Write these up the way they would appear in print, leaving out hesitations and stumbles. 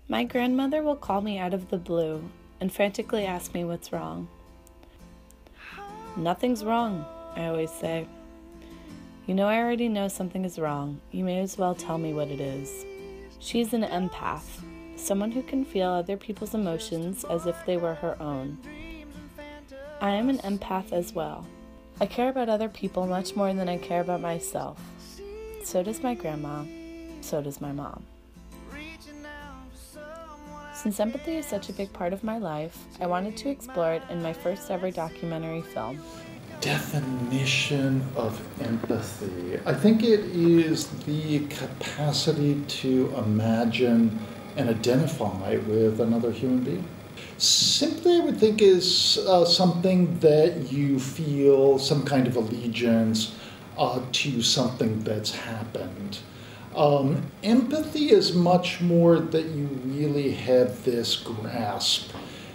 My grandmother will call me out of the blue and frantically ask me what's wrong. Nothing's wrong, I always say. You know I already know something is wrong. You may as well tell me what it is. She's an empath, someone who can feel other people's emotions as if they were her own. I am an empath as well. I care about other people much more than I care about myself. So does my grandma. So does my mom. Since empathy is such a big part of my life, I wanted to explore it in my first ever documentary film. Definition of empathy. I think it is the capacity to imagine and identify with another human being. Simply, I would think is something that you feel some kind of allegiance to something that's happened. Empathy is much more that you really have this grasp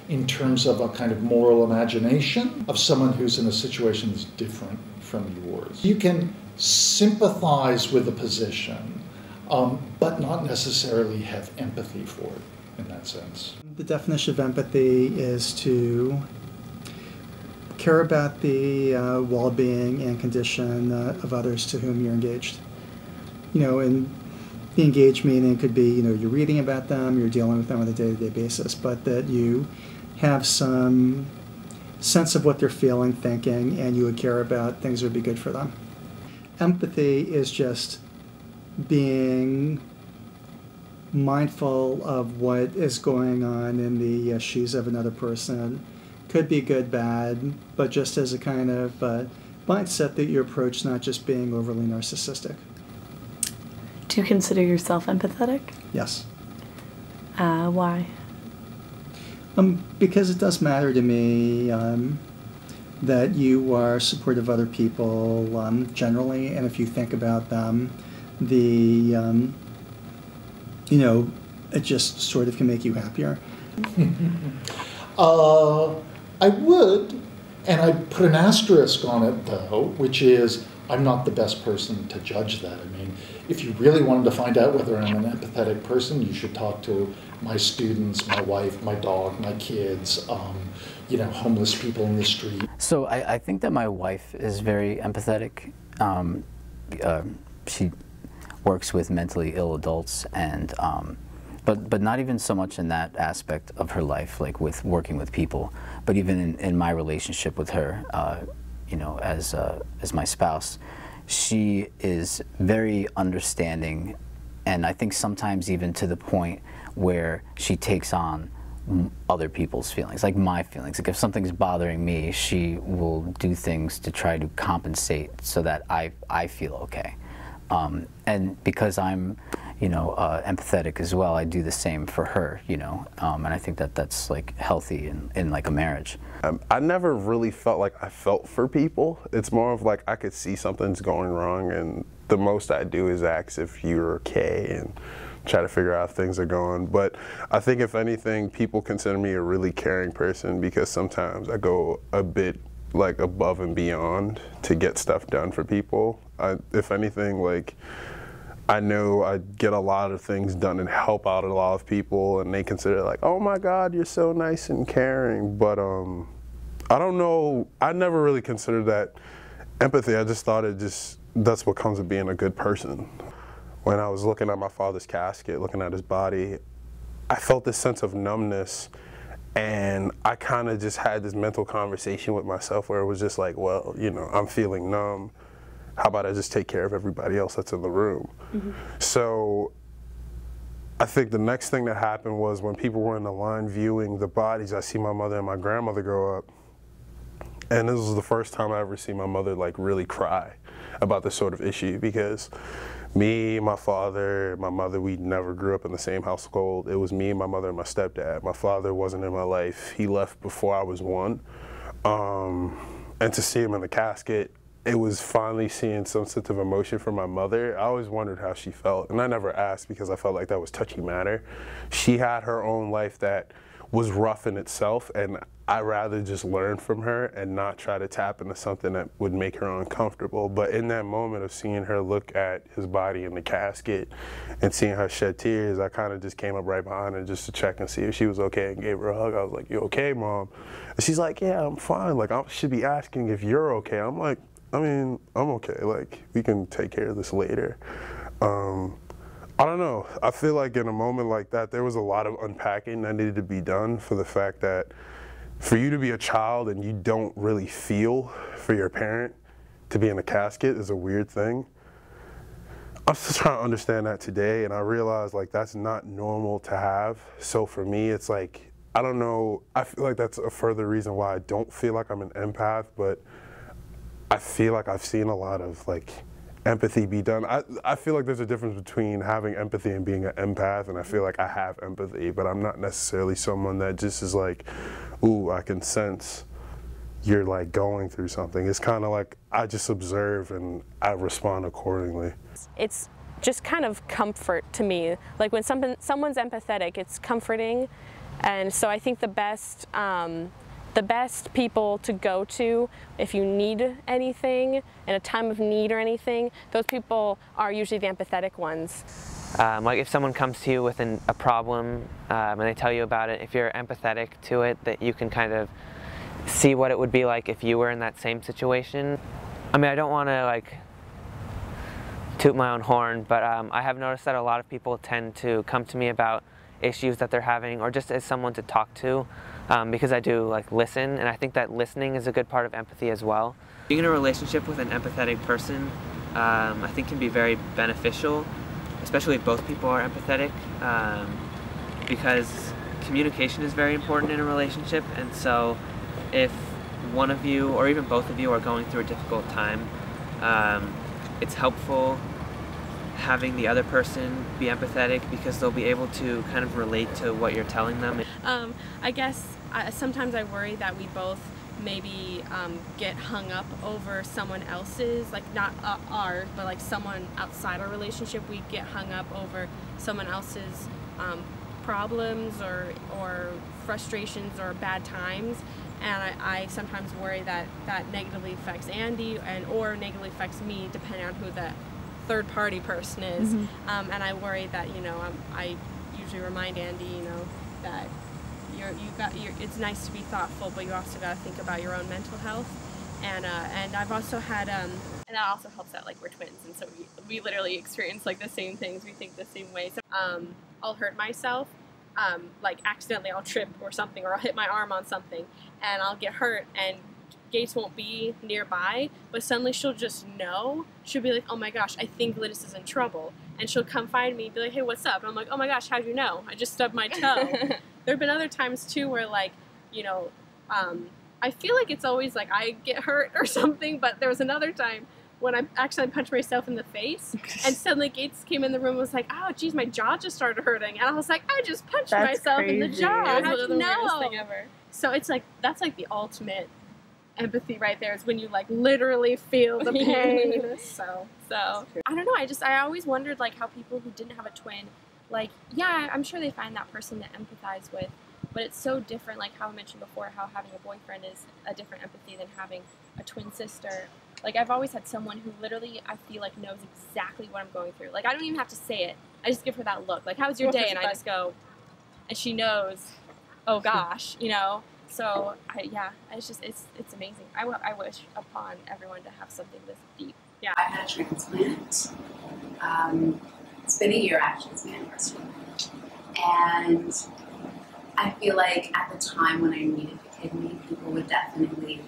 in terms of a kind of moral imagination of someone who's in a situation that's different from yours. You can sympathize with the position, but not necessarily have empathy for it in that sense. The definition of empathy is to care about the well-being and condition of others to whom you're engaged. And the engaged meaning could be, you're reading about them, you're dealing with them on a day-to-day basis, but that you have some sense of what they're feeling, thinking, and you would care about things that would be good for them. Empathy is just being mindful of what is going on in the shoes of another person. Could be good, bad, but just as a kind of mindset that you approach not just being overly narcissistic. Do you consider yourself empathetic? Yes. Why? Because it does matter to me that you are supportive of other people generally, and if you think about them, it just sort of can make you happier. I would, and I'd put an asterisk on it though, which is I'm not the best person to judge that. I mean, if you really wanted to find out whether I'm an empathetic person, you should talk to my students, my wife, my dog, my kids, homeless people in the street. So I think that my wife is very empathetic. She works with mentally ill adults, and but not even so much in that aspect of her life, like with working with people, but even in my relationship with her, as my spouse, she is very understanding, and I think sometimes even to the point where she takes on other people's feelings, like my feelings. Like if something's bothering me, she will do things to try to compensate so that I feel okay. And because I'm, empathetic as well, I do the same for her, and I think that that's like healthy in like a marriage. I never really felt like I felt for people. It's more of like I could see something's going wrong, and the most I do is ask if you're okay and try to figure out how things are going. But I think if anything, people consider me a really caring person because sometimes I go a bit like above and beyond to get stuff done for people. If anything, like I know I get a lot of things done and help out a lot of people, and they consider it like, oh my God, you're so nice and caring. But I don't know, I never really considered that empathy. I just thought that's what comes with being a good person. When I was looking at my father's casket, looking at his body, I felt this sense of numbness, and I kind of just had this mental conversation with myself where it was just like, well, I'm feeling numb. How about I just take care of everybody else that's in the room? Mm-hmm. So I think the next thing that happened was when people were in the line viewing the bodies, I see my mother and my grandmother grow up. And this was the first time I ever see my mother like really cry about this sort of issue, because me, my father, my mother, we never grew up in the same household. It was me, my mother, and my stepdad. My father wasn't in my life. He left before I was 1. And to see him in the casket, it was finally seeing some sense of emotion from my mother. I always wondered how she felt, and I never asked because I felt like that was touchy matter. She had her own life that was rough in itself, and I'd rather just learn from her and not try to tap into something that would make her uncomfortable. But in that moment of seeing her look at his body in the casket and seeing her shed tears, I kind of just came up right behind her just to check and see if she was okay and gave her a hug. I was like, "You okay, Mom?" And she's like, "Yeah, I'm fine. Like, I should be asking if you're okay." I'm like, "I mean, I'm okay. Like, we can take care of this later." I don't know. I feel like in a moment like that, there was a lot of unpacking that needed to be done for the fact that for you to be a child and you don't really feel for your parent to be in a casket is a weird thing. I'm still trying to understand that today, and I realize like that's not normal to have. So for me, it's like, I don't know, I feel like that's a further reason why I don't feel like I'm an empath, but I feel like I've seen a lot of like empathy be done. I feel like there's a difference between having empathy and being an empath, and I feel like I have empathy, but I'm not necessarily someone that just is like, ooh, I can sense you're like going through something. It's kind of like I just observe and I respond accordingly. It's just kind of comfort to me. Like when someone's empathetic, it's comforting, and so I think the best people to go to if you need anything in a time of need or anything, those people are usually the empathetic ones. Like if someone comes to you with a problem and they tell you about it, if you're empathetic to it, that you can kind of see what it would be like if you were in that same situation. I mean, I don't want to like toot my own horn, but I have noticed that a lot of people tend to come to me about issues that they're having, or just as someone to talk to, because I do like listen, and I think that listening is a good part of empathy as well. Being in a relationship with an empathetic person, I think can be very beneficial, especially if both people are empathetic, because communication is very important in a relationship, and so if one of you or even both of you are going through a difficult time, it's helpful having the other person be empathetic because they'll be able to kind of relate to what you're telling them. I guess sometimes I worry that we both maybe get hung up over someone else's, like not ours, but like someone outside our relationship. We get hung up over someone else's problems or frustrations or bad times, and I sometimes worry that that negatively affects Andy or negatively affects me, depending on who the third party person is. And I worry that, you know, I usually remind Andy, you know, that it's nice to be thoughtful, but you also got to think about your own mental health. And I've also had and that also helps out, like we're twins, and so we literally experience like the same things, we think the same way. So I'll hurt myself, like accidentally I'll trip or something, or I'll hit my arm on something and I'll get hurt, and Gates won't be nearby, but suddenly she'll just know. She'll be like, oh my gosh, I think Litis is in trouble, and she'll come find me and be like, hey, what's up? And I'm like, oh my gosh, how'd you know? I just stubbed my toe. There have been other times too where, like, you know, I feel like it's always like I get hurt or something, but there was another time when I accidentally punched myself in the face, and suddenly Gates came in the room and was like, oh geez, my jaw just started hurting, and I was like, I just punched myself in the jaw. How'd you know? Weirdest thing ever. So it's like, that's like the ultimate empathy right there, is when you like literally feel the pain. so I don't know, I always wondered like how people who didn't have a twin, like, yeah, I'm sure they find that person to empathize with, but it's so different, like how I mentioned before, how having a boyfriend is a different empathy than having a twin sister. Like I've always had someone who literally I feel like knows exactly what I'm going through. Like I don't even have to say it, I just give her that look, like, how was your day? And I just go, and she knows, oh gosh, you know. So it's amazing. I wish upon everyone to have something this deep. Yeah. I had a transplant. It's been a year actually, it's my anniversary. And I feel like at the time when I needed the kidney, people would definitely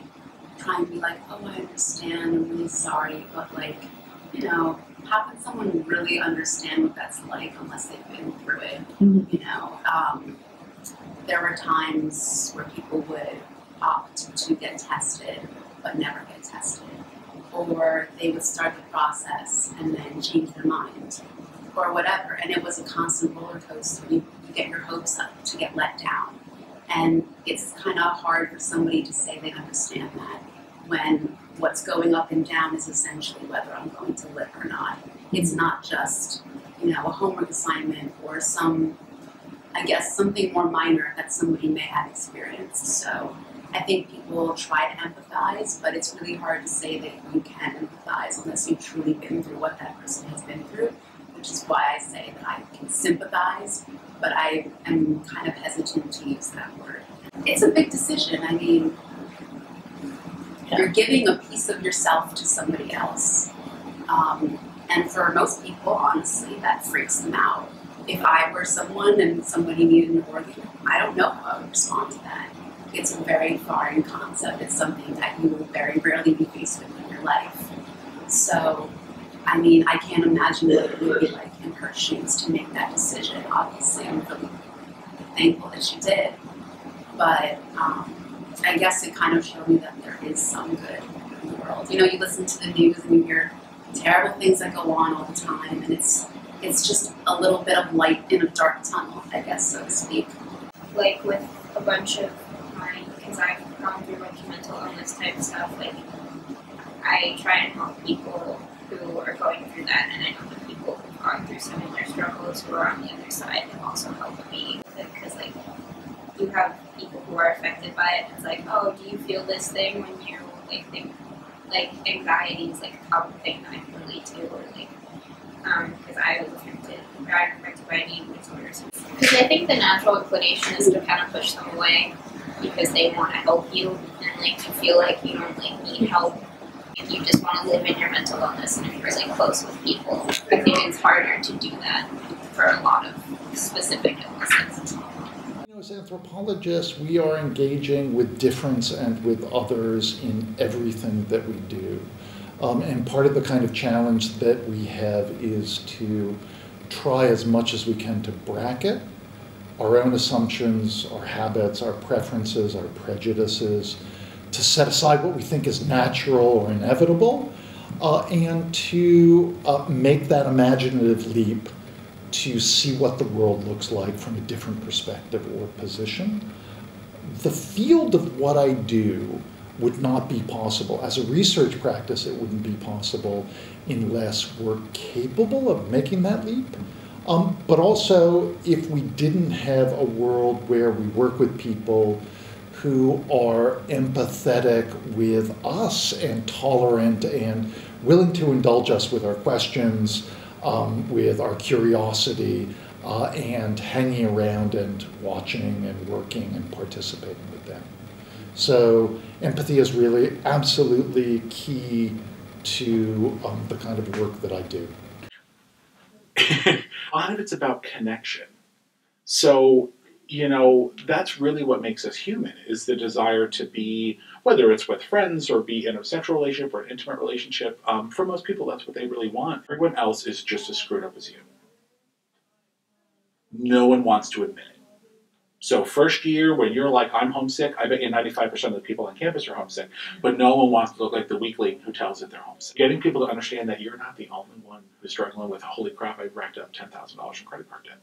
try and be like, oh, I understand, I'm really sorry, but like, you know, how can someone really understand what that's like unless they've been through it? You know, there were times where people would opt to get tested but never get tested, or they would start the process and then change their mind, or whatever, and it was a constant roller coaster. You get your hopes up to get let down, and it's kind of hard for somebody to say they understand that when what's going up and down is essentially whether I'm going to live or not. It's not just, you know, a homework assignment or some I guess, something more minor that somebody may have experienced. So I think people try to empathize, but it's really hard to say that you can empathize unless you've truly been through what that person has been through, which is why I say that I can sympathize, but I am kind of hesitant to use that word. It's a big decision. I mean, you're giving a piece of yourself to somebody else. And for most people, honestly, that freaks them out. If I were someone and somebody needed an organ, I don't know how I would respond to that. It's a very foreign concept. It's something that you will very rarely be faced with in your life. So, I mean, I can't imagine what it would be like in her shoes to make that decision. Obviously, I'm really thankful that she did. But I guess it kind of showed me that there is some good in the world. You know, you listen to the news and you hear terrible things that go on all the time, and it's just a little bit of light in a dark tunnel, I guess, so to speak. Like with a bunch of my, because I've gone through like mental illness type stuff, like I try and help people who are going through that, and I know that people who've gone through similar struggles who are on the other side have also helped me with it, because like you have people who are affected by it, and it's like, oh, do you feel this thing when you like think, like anxiety is like a common thing that I can relate to, or like, because I was affected by an eating disorders. Because I think the natural inclination is to kind of push them away because they want to help you, and like you feel like you don't like need help, and you just want to live in your mental illness and be really close with people. I think it's harder to do that for a lot of specific illnesses. As anthropologists, we are engaging with difference and with others in everything that we do. And part of the kind of challenge that we have is to try as much as we can to bracket our own assumptions, our habits, our preferences, our prejudices, to set aside what we think is natural or inevitable, and to make that imaginative leap to see what the world looks like from a different perspective or position. The field of what I do would not be possible. As a research practice, it wouldn't be possible unless we're capable of making that leap. But also, if we didn't have a world where we work with people who are empathetic with us and tolerant and willing to indulge us with our questions, with our curiosity, and hanging around and watching and working and participating with them. So empathy is really absolutely key to the kind of work that I do. A lot of it's about connection. So, you know, that's really what makes us human, is the desire to be, whether it's with friends or be in a sexual relationship or an intimate relationship. For most people, that's what they really want. Everyone else is just as screwed up as you. No one wants to admit it. So first year, when you're like, I'm homesick, I bet you 95% of the people on campus are homesick, but no one wants to look like the weakling who tells that they're homesick. Getting people to understand that you're not the only one who's struggling with, holy crap, I've racked up $10,000 in credit card debt.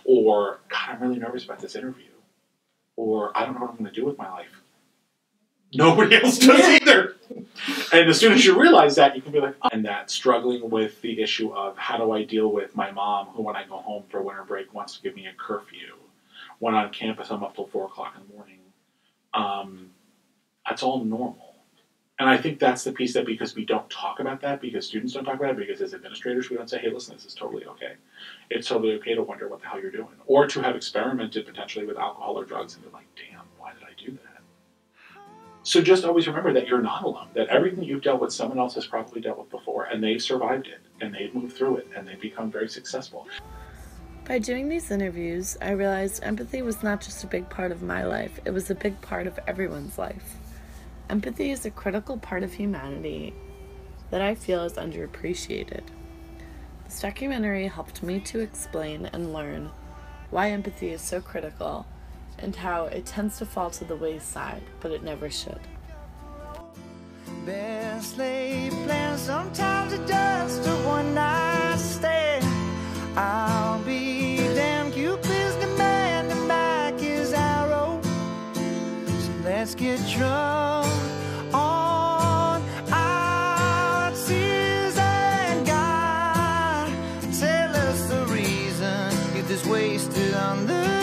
Or, God, I'm really nervous about this interview. Or, I don't know what I'm going to do with my life. Nobody else does either. And as soon as you realize that, you can be like, oh. And that struggling with the issue of how do I deal with my mom, who when I go home for winter break wants to give me a curfew. When on campus, I'm up till 4 o'clock in the morning. That's all normal. And I think that's the piece that, because we don't talk about that, because students don't talk about it, because as administrators we don't say, hey, listen, this is totally okay. It's totally okay to wonder what the hell you're doing. Or to have experimented potentially with alcohol or drugs and be like, damn, why did I do that? So just always remember that you're not alone, that everything you've dealt with, someone else has probably dealt with before, and they've survived it, and they've moved through it, and they've become very successful. By doing these interviews, I realized empathy was not just a big part of my life, it was a big part of everyone's life. Empathy is a critical part of humanity that I feel is underappreciated. This documentary helped me to explain and learn why empathy is so critical and how it tends to fall to the wayside, but it never should. Best laid plans, sometimes it just a one night stand. I'll be damned, Cupid's demanding back his arrow. So let's get drunk on our tears, and God, tell us the reason youth is wasted on the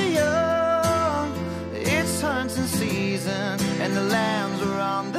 season, and the lambs were on the